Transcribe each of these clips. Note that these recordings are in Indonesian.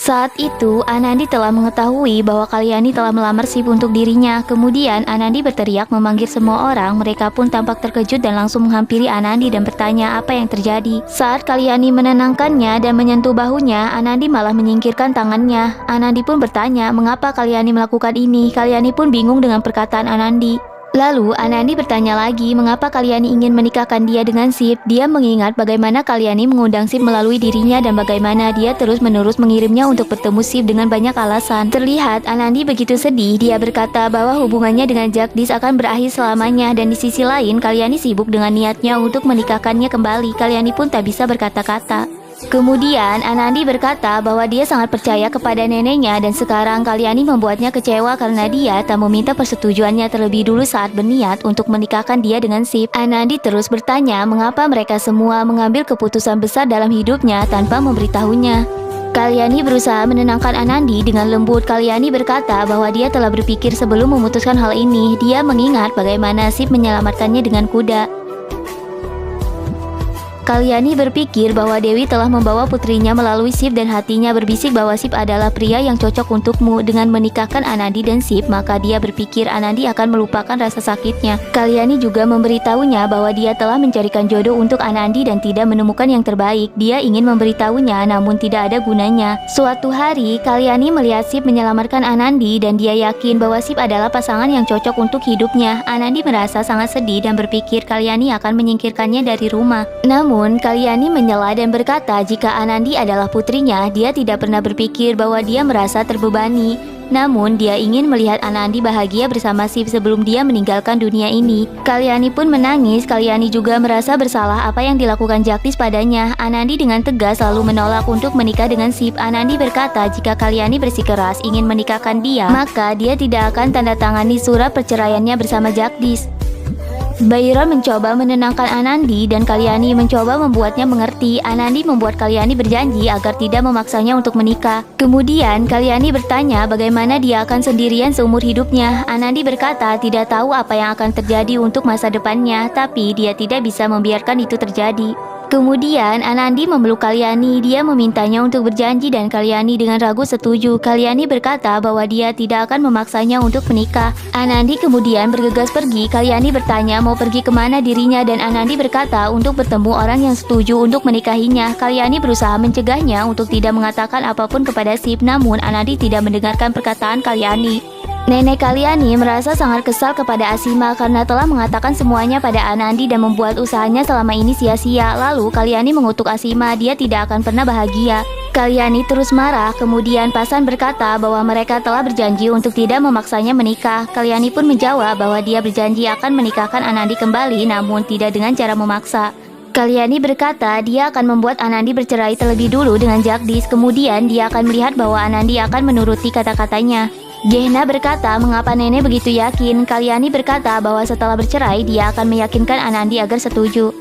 Saat itu, Anandi telah mengetahui bahwa Kalyani telah melamar Sip untuk dirinya. Kemudian, Anandi berteriak memanggil semua orang. Mereka pun tampak terkejut dan langsung menghampiri Anandi dan bertanya apa yang terjadi. Saat Kalyani menenangkannya dan menyentuh bahunya, Anandi malah menyingkirkan tangannya. Anandi pun bertanya mengapa Kalyani melakukan ini. Kalyani pun bingung dengan perkataan Anandi. Lalu, Anandi bertanya lagi mengapa Kalyani ingin menikahkan dia dengan Sip. Dia mengingat bagaimana Kalyani mengundang Sip melalui dirinya dan bagaimana dia terus-menerus mengirimnya untuk bertemu Sip dengan banyak alasan. Terlihat Anandi begitu sedih. Dia berkata bahwa hubungannya dengan Jagdish akan berakhir selamanya dan di sisi lain Kalyani sibuk dengan niatnya untuk menikahkannya kembali. Kalyani pun tak bisa berkata-kata. Kemudian Anandi berkata bahwa dia sangat percaya kepada neneknya dan sekarang Kalyani membuatnya kecewa karena dia tak meminta persetujuannya terlebih dulu saat berniat untuk menikahkan dia dengan Sip. Anandi terus bertanya mengapa mereka semua mengambil keputusan besar dalam hidupnya tanpa memberitahunya. Kalyani berusaha menenangkan Anandi dengan lembut. Kalyani berkata bahwa dia telah berpikir sebelum memutuskan hal ini. Dia mengingat bagaimana Sip menyelamatkannya dengan kuda. Kalyani berpikir bahwa Dewi telah membawa putrinya melalui Sip dan hatinya berbisik bahwa Sip adalah pria yang cocok untukmu. Dengan menikahkan Anandi dan Sip, maka dia berpikir Anandi akan melupakan rasa sakitnya. Kalyani juga memberitahunya bahwa dia telah mencarikan jodoh untuk Anandi dan tidak menemukan yang terbaik. Dia ingin memberitahunya namun tidak ada gunanya. Suatu hari, Kalyani melihat Sip menyelamatkan Anandi dan dia yakin bahwa Sip adalah pasangan yang cocok untuk hidupnya. Anandi merasa sangat sedih dan berpikir Kalyani akan menyingkirkannya dari rumah. Namun, Kalyani menyela dan berkata jika Anandi adalah putrinya, dia tidak pernah berpikir bahwa dia merasa terbebani. Namun, dia ingin melihat Anandi bahagia bersama Sip sebelum dia meninggalkan dunia ini. Kalyani pun menangis. Kalyani juga merasa bersalah apa yang dilakukan Jagdish padanya. Anandi dengan tegas selalu menolak untuk menikah dengan Sip. Anandi berkata jika Kalyani bersikeras ingin menikahkan dia, maka dia tidak akan tanda tangani surat perceraiannya bersama Jagdish. Bhaira mencoba menenangkan Anandi dan Kalyani mencoba membuatnya mengerti. Anandi membuat Kalyani berjanji agar tidak memaksanya untuk menikah. Kemudian Kalyani bertanya bagaimana dia akan sendirian seumur hidupnya. Anandi berkata tidak tahu apa yang akan terjadi untuk masa depannya, tapi dia tidak bisa membiarkan itu terjadi. Kemudian Anandi memeluk Kalyani. Dia memintanya untuk berjanji dan Kalyani dengan ragu setuju. Kalyani berkata bahwa dia tidak akan memaksanya untuk menikah. Anandi kemudian bergegas pergi. Kalyani bertanya mau pergi kemana dirinya dan Anandi berkata untuk bertemu orang yang setuju untuk menikahinya. Kalyani berusaha mencegahnya untuk tidak mengatakan apapun kepada Sip, namun Anandi tidak mendengarkan perkataan Kalyani. Nenek Kalyani merasa sangat kesal kepada Asima karena telah mengatakan semuanya pada Anandi dan membuat usahanya selama ini sia-sia. Lalu Kalyani mengutuk Asima, dia tidak akan pernah bahagia. Kalyani terus marah. Kemudian Pasan berkata bahwa mereka telah berjanji untuk tidak memaksanya menikah. Kalyani pun menjawab bahwa dia berjanji akan menikahkan Anandi kembali namun tidak dengan cara memaksa. Kalyani berkata dia akan membuat Anandi bercerai terlebih dulu dengan Jagdish. Kemudian dia akan melihat bahwa Anandi akan menuruti kata-katanya. Gehna berkata mengapa nenek begitu yakin. Kalyani berkata bahwa setelah bercerai dia akan meyakinkan Anandi agar setuju.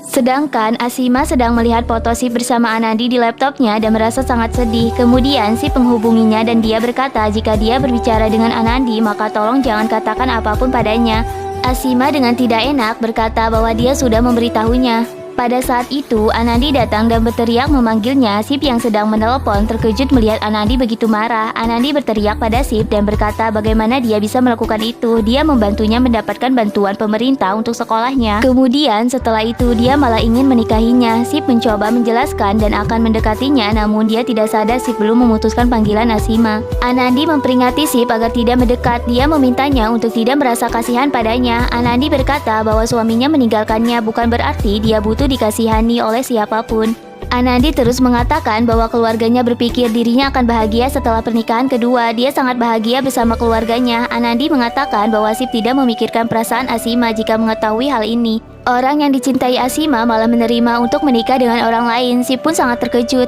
Sedangkan Asima sedang melihat foto Sip bersama Anandi di laptopnya dan merasa sangat sedih. Kemudian Sip menghubunginya dan dia berkata jika dia berbicara dengan Anandi maka tolong jangan katakan apapun padanya. Asima dengan tidak enak berkata bahwa dia sudah memberitahunya. Pada saat itu, Anandi datang dan berteriak memanggilnya. Sip yang sedang menelepon terkejut melihat Anandi begitu marah. Anandi berteriak pada Sip dan berkata bagaimana dia bisa melakukan itu. Dia membantunya mendapatkan bantuan pemerintah untuk sekolahnya. Kemudian setelah itu dia malah ingin menikahinya. Sip mencoba menjelaskan dan akan mendekatinya, namun dia tidak sadar Sip belum memutuskan panggilan Asima. Anandi memperingati Sip agar tidak mendekat. Dia memintanya untuk tidak merasa kasihan padanya. Anandi berkata bahwa suaminya meninggalkannya bukan berarti dia butuh dikasihani oleh siapapun. Anandi terus mengatakan bahwa keluarganya berpikir dirinya akan bahagia setelah pernikahan kedua. Dia sangat bahagia bersama keluarganya. Anandi mengatakan bahwa Sip tidak memikirkan perasaan Asima jika mengetahui hal ini. Orang yang dicintai Asima malah menerima untuk menikah dengan orang lain. Sip pun sangat terkejut.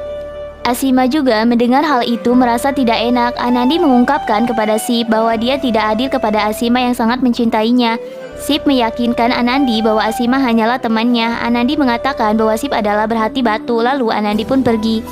Asima juga mendengar hal itu merasa tidak enak. Anandi mengungkapkan kepada Sip bahwa dia tidak adil kepada Asima yang sangat mencintainya. Sip meyakinkan Anandi bahwa Asima hanyalah temannya. Anandi mengatakan bahwa Sip adalah berhati batu, lalu Anandi pun pergi.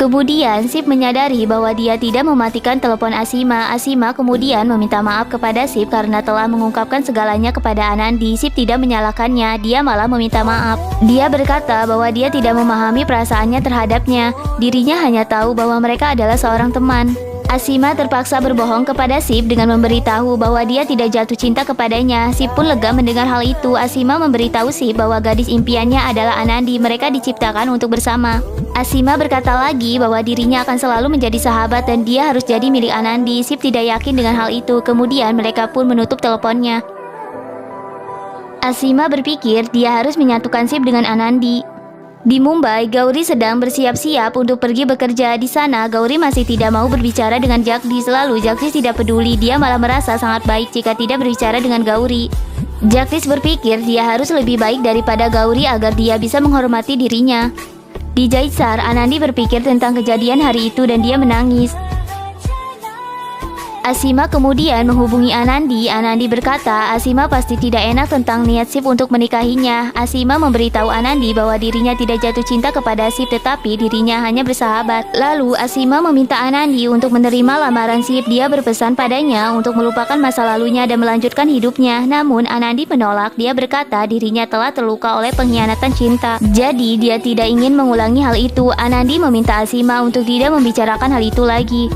Kemudian Sip menyadari bahwa dia tidak mematikan telepon Asima. Asima kemudian meminta maaf kepada Sip karena telah mengungkapkan segalanya kepada Anandi. Sip tidak menyalahkannya, dia malah meminta maaf. Dia berkata bahwa dia tidak memahami perasaannya terhadapnya. Dirinya hanya tahu bahwa mereka adalah seorang teman. Asima terpaksa berbohong kepada Sip dengan memberitahu bahwa dia tidak jatuh cinta kepadanya. Sip pun lega mendengar hal itu. Asima memberitahu Sip bahwa gadis impiannya adalah Anandi. Mereka diciptakan untuk bersama. Asima berkata lagi bahwa dirinya akan selalu menjadi sahabat dan dia harus jadi milik Anandi. Sip tidak yakin dengan hal itu. Kemudian mereka pun menutup teleponnya. Asima berpikir dia harus menyatukan Sip dengan Anandi. Di Mumbai, Gauri sedang bersiap-siap untuk pergi bekerja. Di sana, Gauri masih tidak mau berbicara dengan Jagdish. Lalu Jagdish tidak peduli, dia malah merasa sangat baik jika tidak berbicara dengan Gauri. Jagdish berpikir dia harus lebih baik daripada Gauri agar dia bisa menghormati dirinya. Di Jaitsar, Anandi berpikir tentang kejadian hari itu dan dia menangis. Asima kemudian menghubungi Anandi. Anandi berkata Asima pasti tidak enak tentang niat Sip untuk menikahinya. Asima memberitahu Anandi bahwa dirinya tidak jatuh cinta kepada Sip tetapi dirinya hanya bersahabat. Lalu Asima meminta Anandi untuk menerima lamaran Sip. Dia berpesan padanya untuk melupakan masa lalunya dan melanjutkan hidupnya. Namun Anandi menolak. Dia berkata dirinya telah terluka oleh pengkhianatan cinta. Jadi dia tidak ingin mengulangi hal itu. Anandi meminta Asima untuk tidak membicarakan hal itu lagi.